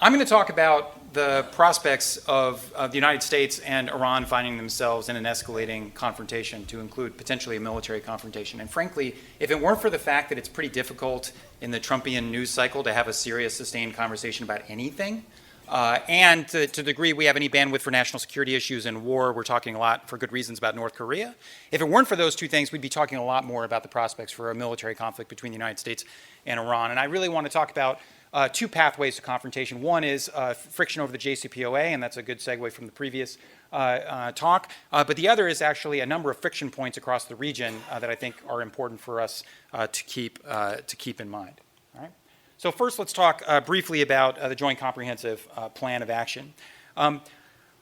I'm going to talk about the prospects of the United States and Iran finding themselves in an escalating confrontation, to include potentially a military confrontation. And frankly, if it weren't for the fact that it's pretty difficult in the Trumpian news cycle to have a serious, sustained conversation about anything, and to the degree we have any bandwidth for national security issues and war, we're talking a lot, for good reasons, about North Korea. If it weren't for those two things, we'd be talking a lot more about the prospects for a military conflict between the United States and Iran. And I really want to talk about two pathways to confrontation. One is friction over the JCPOA, and that's a good segue from the previous talk. But the other is actually a number of friction points across the region that I think are important for us to keep in mind. All right? So first, let's talk briefly about the Joint Comprehensive Plan of Action.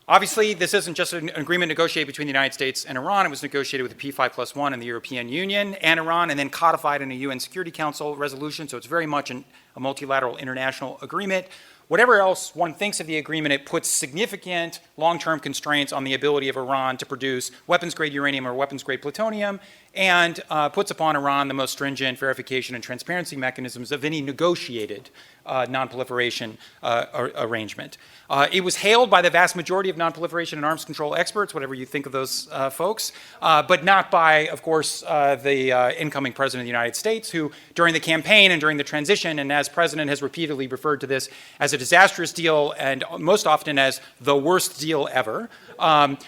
Obviously, this isn't just an agreement negotiated between the United States and Iran. It was negotiated with the P5+1 and the European Union and Iran, and then codified in a UN Security Council resolution. So it's very much a multilateral international agreement. Whatever else one thinks of the agreement, it puts significant long-term constraints on the ability of Iran to produce weapons-grade uranium or weapons-grade plutonium, and puts upon Iran the most stringent verification and transparency mechanisms of any negotiated nonproliferation arrangement. It was hailed by the vast majority of nonproliferation and arms control experts, whatever you think of those folks, but not by, of course, the incoming president of the United States, who during the campaign and during the transition, and as president has repeatedly referred to this as a disastrous deal and most often as the worst deal ever,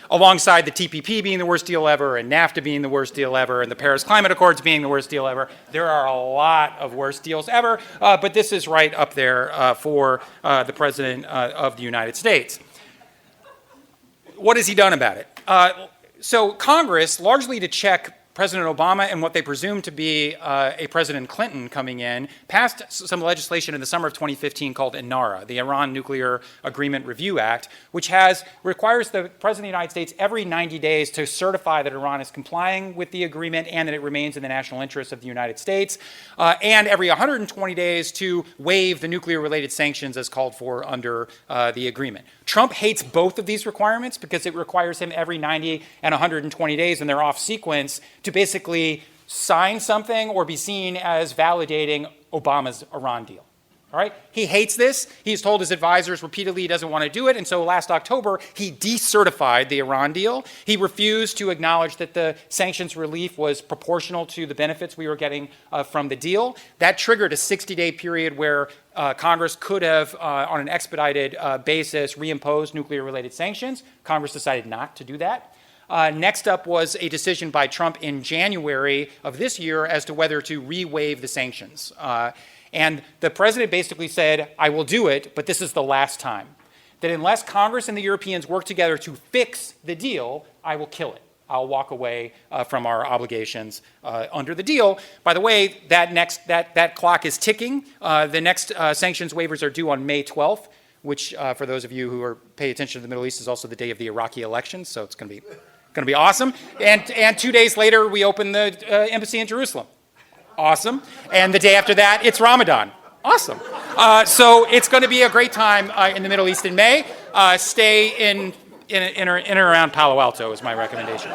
alongside the TPP being the worst deal ever and NAFTA being the worst deal ever and the Paris Climate Accords being the worst deal ever. There are a lot of worst deals ever, but this is right up there for the President of the United States. What has he done about it? So Congress, largely to check President Obama and what they presume to be a President Clinton coming in, passed some legislation in the summer of 2015 called INARA, the Iran Nuclear Agreement Review Act, which requires the President of the United States every 90 days to certify that Iran is complying with the agreement and that it remains in the national interest of the United States, and every 120 days to waive the nuclear-related sanctions as called for under the agreement. Trump hates both of these requirements because it requires him every 90 and 120 days, and they're off sequence, to basically sign something or be seen as validating Obama's Iran deal. All right? He hates this. He's told his advisors repeatedly he doesn't want to do it, and so last October he decertified the Iran deal. He refused to acknowledge that the sanctions relief was proportional to the benefits we were getting from the deal. That triggered a 60-day period where Congress could have, on an expedited basis, reimposed nuclear-related sanctions. Congress decided not to do that. Next up was a decision by Trump in January of this year as to whether to re-waive the sanctions. And the president basically said, I will do it, but this is the last time. That unless Congress and the Europeans work together to fix the deal, I will kill it. I'll walk away from our obligations under the deal. By the way, that clock is ticking. The next sanctions waivers are due on May 12th, which for those of you who pay attention to the Middle East is also the day of the Iraqi elections, so it's going to be awesome. And 2 days later, we open the embassy in Jerusalem. Awesome. And the day after that, it's Ramadan. Awesome. So it's going to be a great time in the Middle East in May. Stay in and around Palo Alto is my recommendation.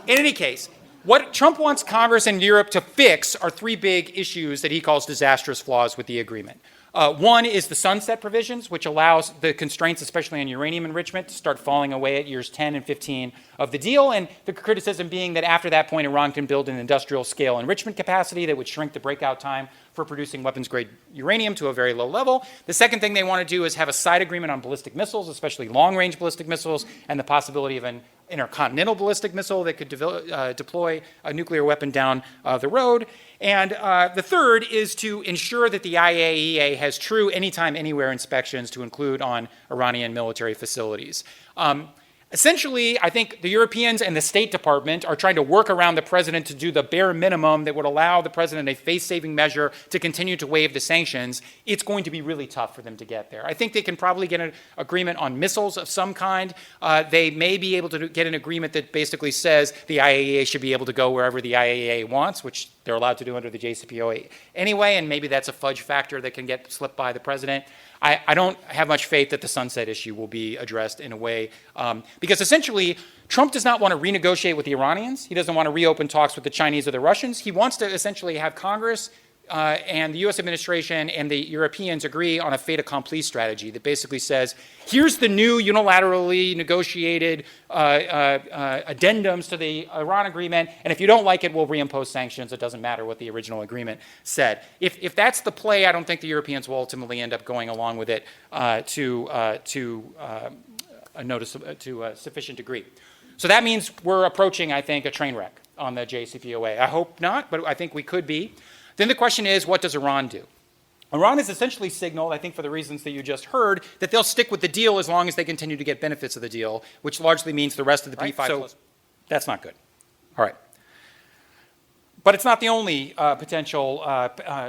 In any case, what Trump wants Congress and Europe to fix are three big issues that he calls disastrous flaws with the agreement. One is the sunset provisions, which allows the constraints, especially on uranium enrichment, to start falling away at years 10 and 15 of the deal. And the criticism being that after that point, Iran can build an industrial scale enrichment capacity that would shrink the breakout time for producing weapons-grade uranium to a very low level. The second thing they want to do is have a side agreement on ballistic missiles, especially long-range ballistic missiles, and the possibility of an intercontinental ballistic missile that could deploy a nuclear weapon down the road. And the third is to ensure that the IAEA has true anytime, anywhere inspections to include on Iranian military facilities. Essentially, I think the Europeans and the State Department are trying to work around the president to do the bare minimum that would allow the president a face-saving measure to continue to waive the sanctions. It's going to be really tough for them to get there. I think they can probably get an agreement on missiles of some kind. They may be able to get an agreement that basically says the IAEA should be able to go wherever the IAEA wants, which they're allowed to do under the JCPOA anyway, and maybe that's a fudge factor that can get slipped by the president. I don't have much faith that the sunset issue will be addressed in a way, because essentially Trump does not want to renegotiate with the Iranians. He doesn't want to reopen talks with the Chinese or the Russians. He wants to essentially have Congress and the U.S. administration and the Europeans agree on a fait accompli strategy that basically says, here's the new unilaterally negotiated addendums to the Iran agreement, and if you don't like it, we'll reimpose sanctions. It doesn't matter what the original agreement said. If that's the play, I don't think the Europeans will ultimately end up going along with it to a sufficient degree. So that means we're approaching, I think, a train wreck on the JCPOA. I hope not, but I think we could be. Then the question is, what does Iran do? Iran has essentially signaled, I think for the reasons that you just heard, that they'll stick with the deal as long as they continue to get benefits of the deal, which largely means the rest of the P5. So that's not good. All right. But it's not the only potential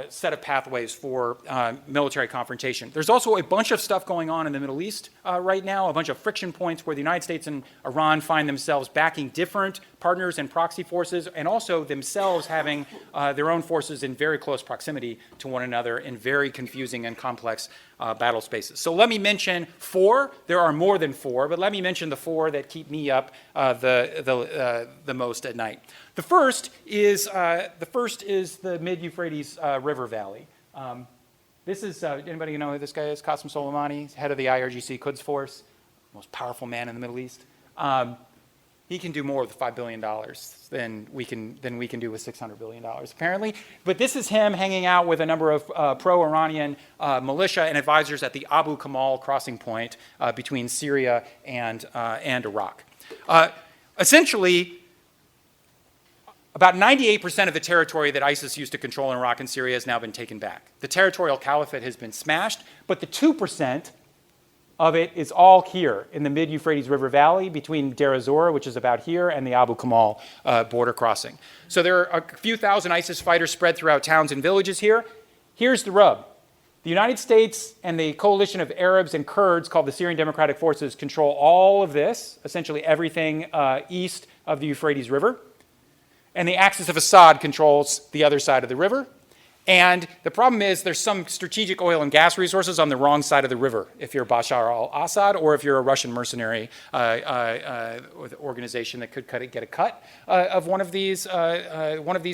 set of pathways for military confrontation. There's also a bunch of stuff going on in the Middle East right now, a bunch of friction points where the United States and Iran find themselves backing different partners and proxy forces, and also themselves having their own forces in very close proximity to one another in very confusing and complex battle spaces. So let me mention four. There are more than four, but let me mention the four that keep me up the most at night. The first is the mid-Euphrates River Valley. This is, anybody know who this guy is? Qasem Soleimani, head of the IRGC Quds Force, most powerful man in the Middle East. He can do more with $5 billion than we can do with $600 billion, apparently. But this is him hanging out with a number of pro-Iranian militia and advisors at the Abu Kamal crossing point between Syria and Iraq. Essentially, about 98% of the territory that ISIS used to control in Iraq and Syria has now been taken back. The territorial caliphate has been smashed, but the 2% of it is all here in the mid-Euphrates River Valley between Deir ez-Zor, which is about here, and the Abu Kamal border crossing. So there are a few thousand ISIS fighters spread throughout towns and villages here. Here's the rub. The United States and the coalition of Arabs and Kurds called the Syrian Democratic Forces control all of this, essentially everything east of the Euphrates River. And the axis of Assad controls the other side of the river. And the problem is there's some strategic oil and gas resources on the wrong side of the river if you're Bashar al-Assad or if you're a Russian mercenary organization that could get a cut of one of these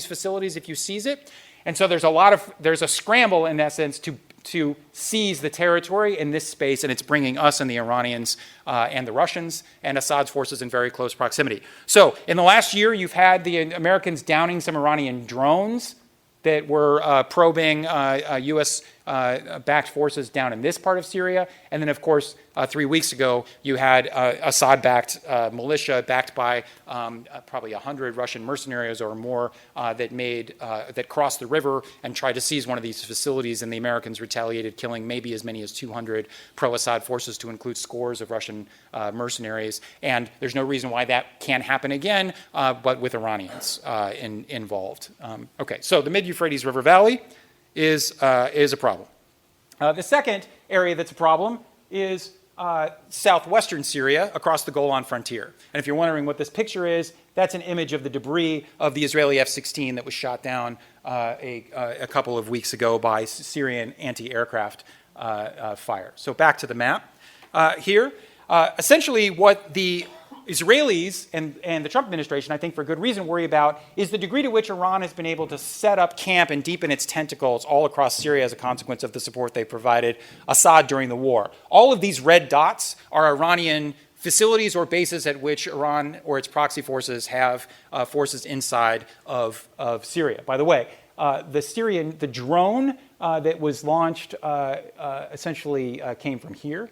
facilities if you seize it. And so there's a scramble in essence to seize the territory in this space, and it's bringing us and the Iranians and the Russians and Assad's forces in very close proximity. So in the last year, you've had the Americans downing some Iranian drones that were probing U.S.-backed forces down in this part of Syria. And then, of course, 3 weeks ago, you had Assad-backed militia backed by probably 100 Russian mercenaries or more that crossed the river and tried to seize one of these facilities, and the Americans retaliated, killing maybe as many as 200 pro-Assad forces, to include scores of Russian mercenaries. And there's no reason why that can't happen again, but with Iranians involved. Okay, so the mid-Euphrates River Valley is a problem. The second area that's a problem is southwestern Syria across the Golan frontier. And if you're wondering what this picture is, that's an image of the debris of the Israeli F-16 that was shot down a couple of weeks ago by Syrian anti-aircraft fire. So back to the map here. Essentially what the Israelis and the Trump administration, I think for good reason, worry about is the degree to which Iran has been able to set up camp and deepen its tentacles all across Syria as a consequence of the support they provided Assad during the war. All of these red dots are Iranian facilities or bases at which Iran or its proxy forces have forces inside of Syria. By the way, the drone that was launched essentially came from here.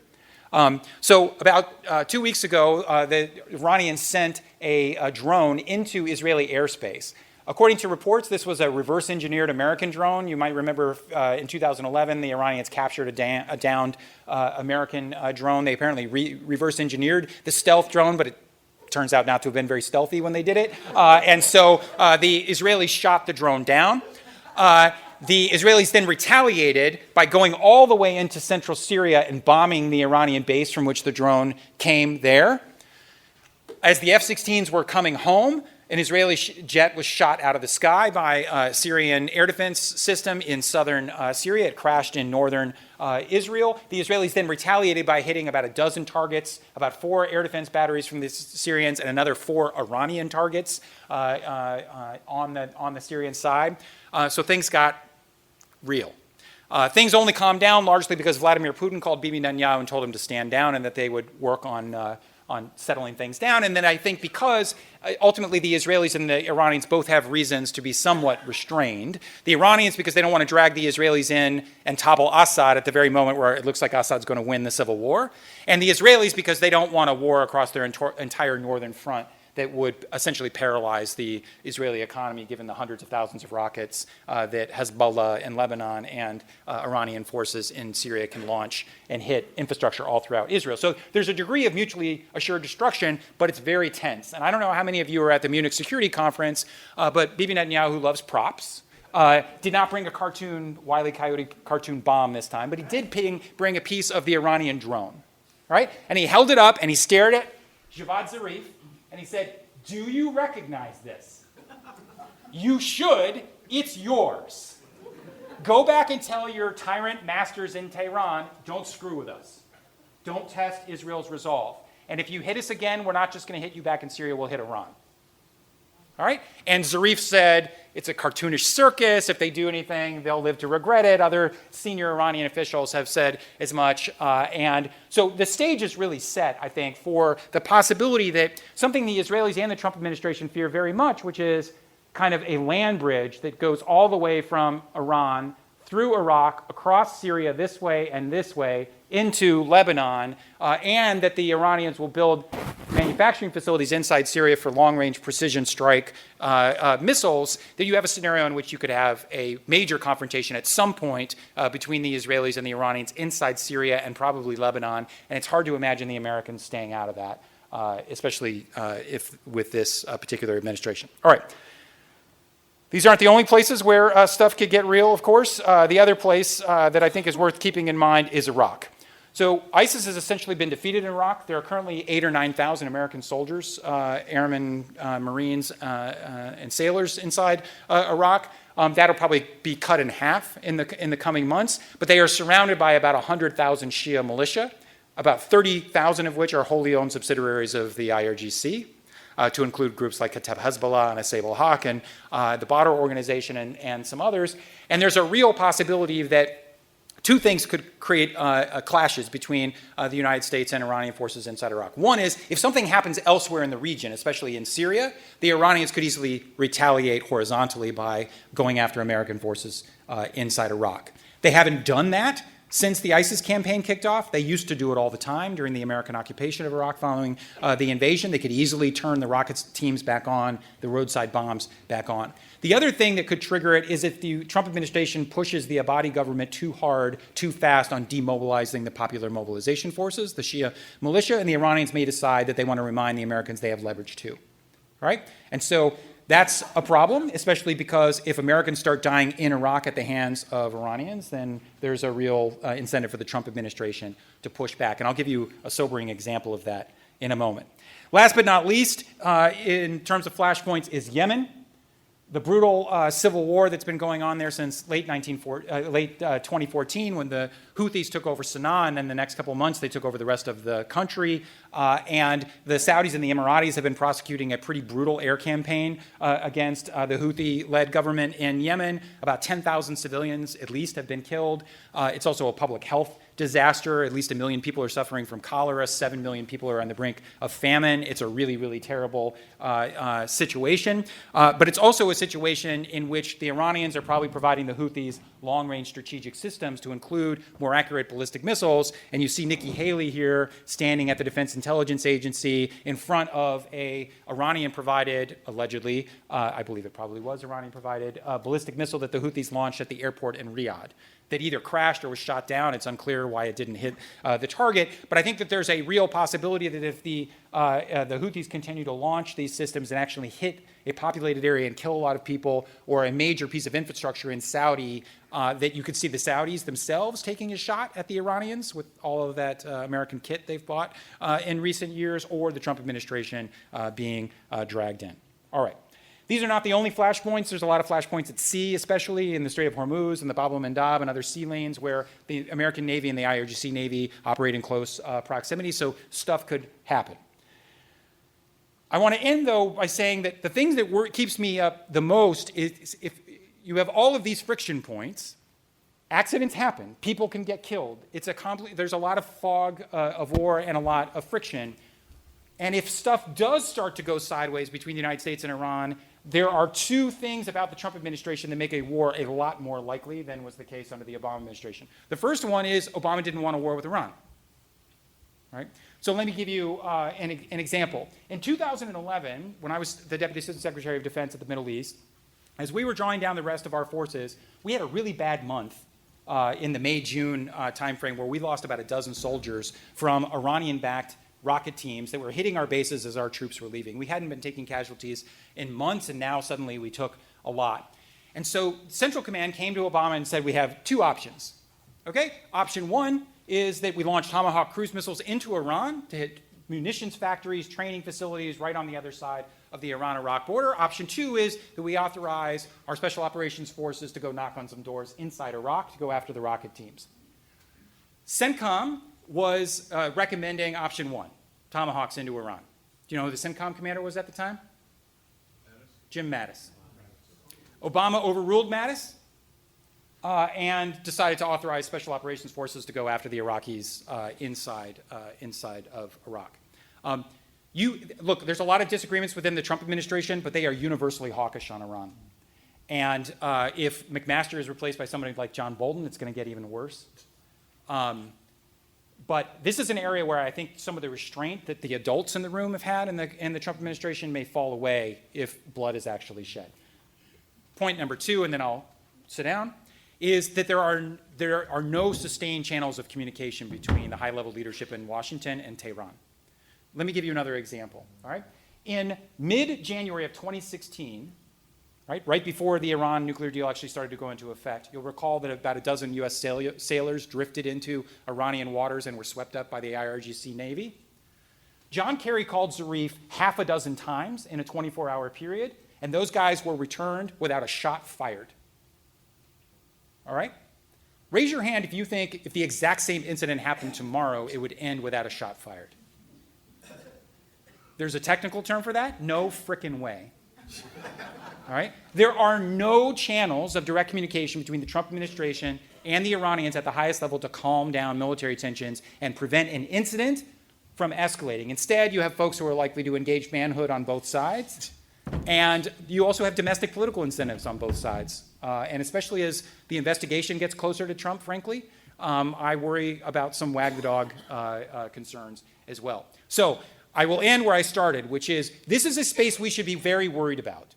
So about 2 weeks ago, the Iranians sent a drone into Israeli airspace. According to reports, this was a reverse-engineered American drone. You might remember in 2011, the Iranians captured a downed American drone. They apparently reverse-engineered the stealth drone, but it turns out not to have been very stealthy when they did it. And so the Israelis shot the drone down. The Israelis then retaliated by going all the way into central Syria and bombing the Iranian base from which the drone came there. As the F-16s were coming home, an Israeli jet was shot out of the sky by a Syrian air defense system in southern Syria. It crashed in northern Israel. The Israelis then retaliated by hitting about a dozen targets, about 4 air defense batteries from the Syrians and another 4 Iranian targets on the Syrian side. So things got real. Things only calmed down largely because Vladimir Putin called Bibi Netanyahu and told him to stand down and that they would work on settling things down. And then I think because ultimately the Israelis and the Iranians both have reasons to be somewhat restrained. The Iranians because they don't want to drag the Israelis in and topple Assad at the very moment where it looks like Assad's going to win the civil war. And the Israelis because they don't want a war across their entire northern front that would essentially paralyze the Israeli economy given the hundreds of thousands of rockets that Hezbollah in Lebanon and Iranian forces in Syria can launch and hit infrastructure all throughout Israel. So there's a degree of mutually assured destruction, but it's very tense. And I don't know how many of you were at the Munich Security Conference, but Bibi Netanyahu, who loves props, did not bring a cartoon, Wile E. Coyote cartoon bomb this time, but he did bring a piece of the Iranian drone, right? And he held it up and he stared at Javad Zarif, and he said, "Do you recognize this? You should. It's yours. Go back and tell your tyrant masters in Tehran, don't screw with us. Don't test Israel's resolve. And if you hit us again, we're not just going to hit you back in Syria, we'll hit Iran." All right? And Zarif said, it's a cartoonish circus. If they do anything, they'll live to regret it. Other senior Iranian officials have said as much. And so the stage is really set, I think, for the possibility that something the Israelis and the Trump administration fear very much, which is kind of a land bridge that goes all the way from Iran through Iraq, across Syria this way and this way, into Lebanon, and that the Iranians will build manufacturing facilities inside Syria for long-range precision strike missiles, that you have a scenario in which you could have a major confrontation at some point between the Israelis and the Iranians inside Syria and probably Lebanon. And it's hard to imagine the Americans staying out of that, especially if with this particular administration. All right. These aren't the only places where stuff could get real, of course. The other place that I think is worth keeping in mind is Iraq. So ISIS has essentially been defeated in Iraq. There are currently 8,000 or 9,000 American soldiers, airmen, Marines, and sailors inside Iraq. That'll probably be cut in half in the coming months. But they are surrounded by about 100,000 Shia militia, about 30,000 of which are wholly owned subsidiaries of the IRGC. To include groups like Kateb Hezbollah and Asayb al-Haq and the Badr organization and some others. And there's a real possibility that two things could create clashes between the United States and Iranian forces inside Iraq. One is, if something happens elsewhere in the region, especially in Syria, the Iranians could easily retaliate horizontally by going after American forces inside Iraq. They haven't done that since the ISIS campaign kicked off. They used to do it all the time during the American occupation of Iraq following the invasion. They could easily turn the rocket teams back on, the roadside bombs back on. The other thing that could trigger it is if the Trump administration pushes the Abadi government too hard, too fast on demobilizing the popular mobilization forces, the Shia militia, and the Iranians may decide that they want to remind the Americans they have leverage too. All right? And so that's a problem, especially because if Americans start dying in Iraq at the hands of Iranians, then there's a real incentive for the Trump administration to push back. And I'll give you a sobering example of that in a moment. Last but not least, in terms of flashpoints, is Yemen. The brutal civil war that's been going on there since late 2014 when the Houthis took over Sana'a, and then the next couple of months they took over the rest of the country. And the Saudis and the Emiratis have been prosecuting a pretty brutal air campaign against the Houthi-led government in Yemen. About 10,000 civilians at least have been killed. It's also a public health disaster. At least 1 million people are suffering from cholera. 7 million people are on the brink of famine. It's a really, really terrible situation. But it's also a situation in which the Iranians are probably providing the Houthis long-range strategic systems to include more accurate ballistic missiles. And you see Nikki Haley here standing at the Defense Intelligence Agency in front of a Iranian-provided, allegedly, I believe it probably was Iranian-provided, ballistic missile that the Houthis launched at the airport in Riyadh that either crashed or was shot down. It's unclear why it didn't hit the target. But I think that there's a real possibility that if the Houthis continue to launch these systems and actually hit a populated area and kill a lot of people or a major piece of infrastructure in Saudi, that you could see the Saudis themselves taking a shot at the Iranians with all of that American kit they've bought in recent years, or the Trump administration being dragged in. All right. These are not the only flashpoints. There's a lot of flashpoints at sea, especially in the Strait of Hormuz and the Bab el-Mandab and other sea lanes where the American Navy and the IRGC Navy operate in close proximity, so stuff could happen. I want to end, though, by saying that the thing that keeps me up the most is if you have all of these friction points, accidents happen. People can get killed. There's a lot of fog of war and a lot of friction. And if stuff does start to go sideways between the United States and Iran, there are two things about the Trump administration that make a war a lot more likely than was the case under the Obama administration. The first one is Obama didn't want a war with Iran. Right? So let me give you an example. In 2011, when I was the Deputy Assistant Secretary of Defense at the Middle East, as we were drawing down the rest of our forces, we had a really bad month in the May-June timeframe where we lost about a dozen soldiers from Iranian-backed rocket teams that were hitting our bases as our troops were leaving. We hadn't been taking casualties in months, and now suddenly we took a lot. And so Central Command came to Obama and said, we have two options. Okay? Option one is that we launch Tomahawk cruise missiles into Iran to hit munitions factories, training facilities right on the other side of the Iran-Iraq border. Option two is that we authorize our special operations forces to go knock on some doors inside Iraq to go after the rocket teams. CENTCOM was recommending option one, Tomahawks into Iran. Do you know who the CENTCOM commander was at the time? Jim Mattis. Obama overruled Mattis and decided to authorize special operations forces to go after the Iraqis inside of Iraq. Look, there's a lot of disagreements within the Trump administration, but they are universally hawkish on Iran. And if McMaster is replaced by somebody like John Bolton, it's going to get even worse. But this is an area where I think some of the restraint that the adults in the room have had in the Trump administration may fall away if blood is actually shed. Point number two, and then I'll sit down, is that there are no sustained channels of communication between the high-level leadership in Washington and Tehran. Let me give you another example. All right? In mid-January of 2016, right before the Iran nuclear deal actually started to go into effect, you'll recall that about a dozen U.S. sailors drifted into Iranian waters and were swept up by the IRGC Navy. John Kerry called Zarif half a dozen times in a 24-hour period, and those guys were returned without a shot fired. All right? Raise your hand if you think if the exact same incident happened tomorrow, it would end without a shot fired. There's a technical term for that? No frickin' way. All right? There are no channels of direct communication between the Trump administration and the Iranians at the highest level to calm down military tensions and prevent an incident from escalating. Instead, you have folks who are likely to engage manhood on both sides, and you also have domestic political incentives on both sides. And especially as the investigation gets closer to Trump, frankly, I worry about some wag the dog concerns as well. So I will end where I started, which is this is a space we should be very worried about.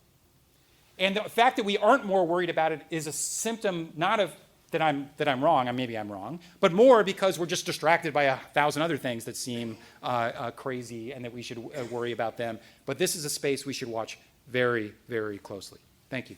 And the fact that we aren't more worried about it is a symptom not of that I'm wrong, and maybe I'm wrong, but more because we're just distracted by 1,000 other things that seem crazy and that we should worry about them. But this is a space we should watch very, very closely. Thank you.